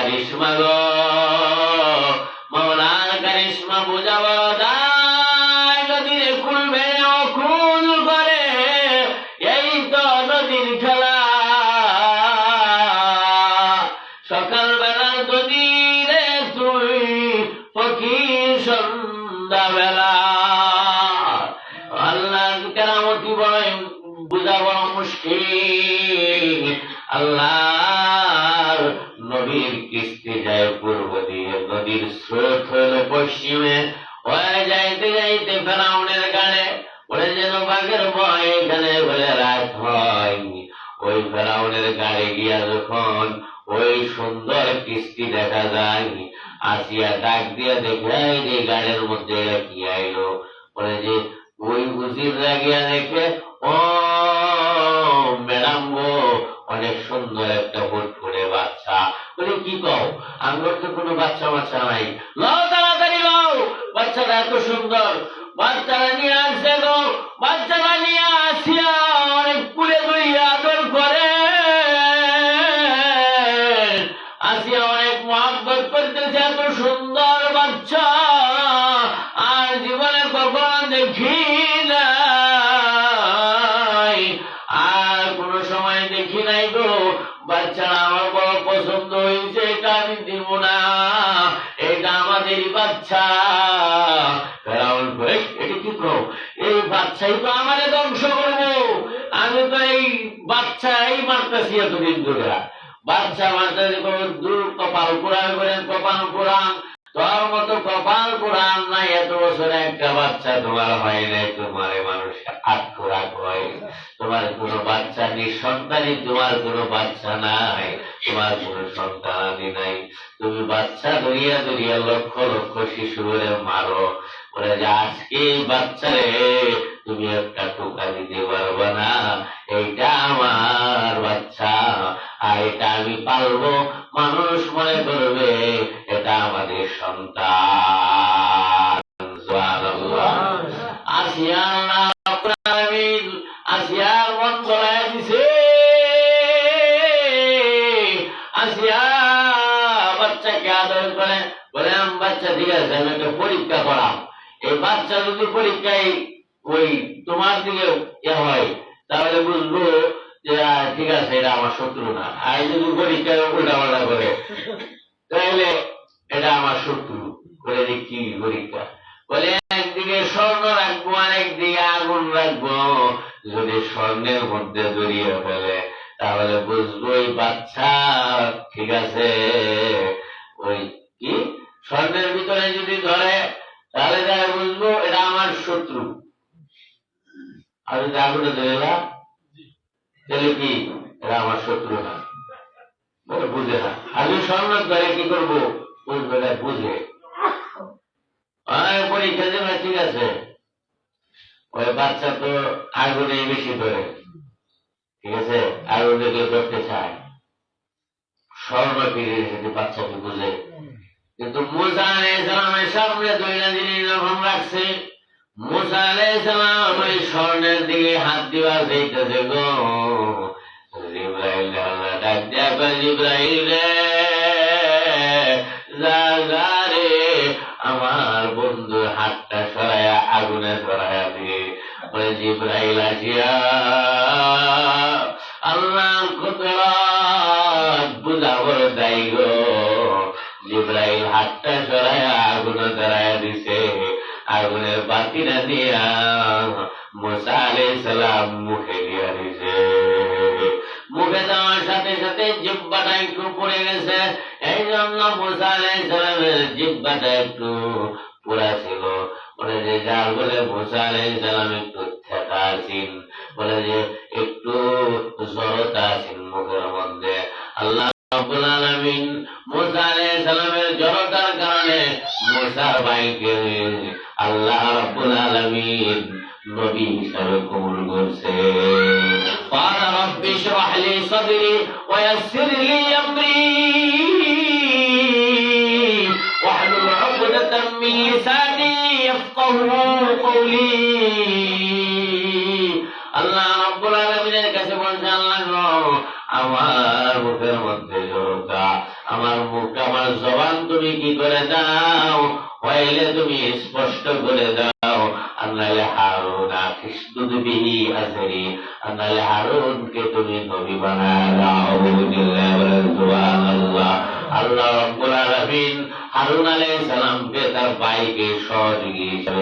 কারিশমা গো, মওলার কারিশমা বুঝাবো দায়। নদীর খুলবে অকুল করে, এই তো নদীর খেলা। সকালবেলা নদীরে তুই ফকির সন্ধ্যাবেলা। আল্লাহর কেরামতি বড় বুঝা বড় মুশকিল। আল্লাহর নবীর কিস্তি যায় পূর্ব দিয়ে, নদীর স্রোত হইল পশ্চিমে। ওই যাইতে যাইতে ফেরাউনের গাড়ে ওরে যেন বাঘের ভয় এখানে বলে রাত হয়। ওই ফেরাউনের গাড়ে গিয়া যখন ওই সুন্দর কিস্তি দেখা যায়, আসিয়া ডাক দিয়া দেখে যে গাড়ির মধ্যে এরা কি আইলো। বলে যে ওই উজির লাগিয়া দেখে, ও ম্যাডাম গো, অনেক সুন্দর একটা ফুটফুটে বাচ্চা। বলে কি কও, আমার তো কোনো বাচ্চা বাচ্চা নাই। লও তাড়াতাড়ি লও, বাচ্চাটা এত সুন্দর। বাচ্চারা নিয়ে আসছে গো, বাচ্চারা নিয়ে আসিয়া অনেক পুলে ধরিয়া আদর করে, আসিয়া অনেক মহব্বত করতেছে। এত সুন্দর বাচ্চা আর জীবনে কখনো দেখি নাই, আর কোন সময় দেখি নাই গো। বাচ্চারা আমার বড় পছন্দ হয়েছে, এটা আমি দিব না, এটা আমাদেরই বাচ্চা। এটা কি করো, এই বাচ্চাই তো আমাদের ধ্বংস করবো। আমি তো এই বাচ্চাই মারতেছি এতদিন ধরে। বাচ্চা মারতেছি দূর কপাল কোরআন করেন, কপাল কোরআন তোর মতো কপাল কোরআন নাই। এত বছরে একটা বাচ্চা তোমার হয় নাই, তোমার মানুষ আটকোরা কয়। তোমার কোনো বাচ্চা নিঃসন্তানই, তোমার কোনো বাচ্চা নাই, তোমার কোনো সন্তানাদি নাই। তুমি বাচ্চা ধরিয়া ধরিয়া লক্ষ লক্ষ শিশুরে মারো। বলে যে আজকে এই বাচ্চারে তুমি একটা টোকা দিতে পারবে না, এইটা আমার বাচ্চা, আর এটা আমি পালবো। মানুষ মনে করবে এটা আমাদের সন্তান। আসিয়া আসিয়ার মন গলায় দিছে। আসিয়া বাচ্চাকে আদর করে, বলে বাচ্চা ঠিক আছে, আমি একটা পরীক্ষা করাম। এই বাচ্চা যদি পরীক্ষায় ওই তোমার দিকে হয়, তাহলে বুঝবো যে ঠিক আছে এটা আমার শত্রু না। আর যদি পরীক্ষায় উল্টা পাল্টা করে, তাহলে এটা আমার শত্রু। বলে যে কি পরীক্ষা? বলে একদিকে স্বর্ণ রাখবো আর একদিকে আগুন রাখবো। যদি স্বর্ণের মধ্যে জড়িয়ে ফেলে তাহলে বুঝবো এই বাচ্চা ঠিক আছে। ওই কি স্বর্ণের ভিতরে যদি ধরে তাহলে তারা বুঝবো এটা আমার শত্রু। আর যদি আগুনে ধরে না তাহলে কি এটা আমার শত্রু না, বলে বুঝে না। আমি স্বর্ণ ধরে কি করবো, বুঝবে না, বুঝে পরীক্ষা দেবে ঠিক আছে। ওই বাচ্চা তো আগুনে বেশি ধরে, ঠিক আছে, আগুন দেখলে ধরতে চায়, স্বর্ণ ফিরে এসেছে বাচ্চাকে বুঝে। কিন্তু মুসা আলাইহিস সালামের সামনে দুইটা জিনিস যখন রাখছে, মুসা আলাইহিস সালাম ওই স্বর্ণের দিকে হাত দিবা যাইতেছে গো, জিবরাইল আল্লাহ ডাক দিয়া কয়, জিবরাইল রে যা রে, আমার বন্ধুর হাতটা সরাইয়া আগুনে ধরাইয়া দিয়ে। বলে জিবরাইল আসিয়া আল্লাহর কুদরত বুঝা বড় দায়ী গো। জিবরাইল হাতটা সরাইয়া আগুনে ধরাইয়া দিছে। আগুনের বাতিটা দিয়া মুসা আলাইহিস সালাম মুখে দিয়া দিছে। মুখে দেওয়ার সাথে সাথে জিহ্বাটা একটু পড়ে গেছে। এই জন্য মুসা আলাইহিস সালামের জিহ্বাটা একটু পোড়া ছিল। বলে যে যার বলে মুসা আলাইহিস সালাম একটু থেতা আছেন, বলে যে একটু জড়তা আছেন মুখের মধ্যে। আল্লাহ রাব্বুল আলামিন মুসা আলাইহিস সালামের জড়তার কারণে মুসার ভাইকে আল্লাহ রাব্বুল আলামিন নবী হিসাবে কবুল করছে। قال رب اشرح لي صدري ويسر لي امري واحلل عقدة من لساني يفقهوا قولي। আল্লাহ রাব্বুল আলামিনের কাছে বলছে, আল্লাহ আমার মুখের মধ্যে জড়তা, আমার মুখ আমার জবান তুমি কি করে দাও, হইলে তুমি স্পষ্ট করে দাও। আন্নালে হারুন আখিসদুদ বিহি আজরি, আন্নালে হারুনকে তুমি নবী বানায় দাও। সুবহানাল্লাহ। আল্লাহ রাব্বুল আলামিন হারুন আলাইহিস সালামকে তার ভাইকে সহযোগী হিসেবে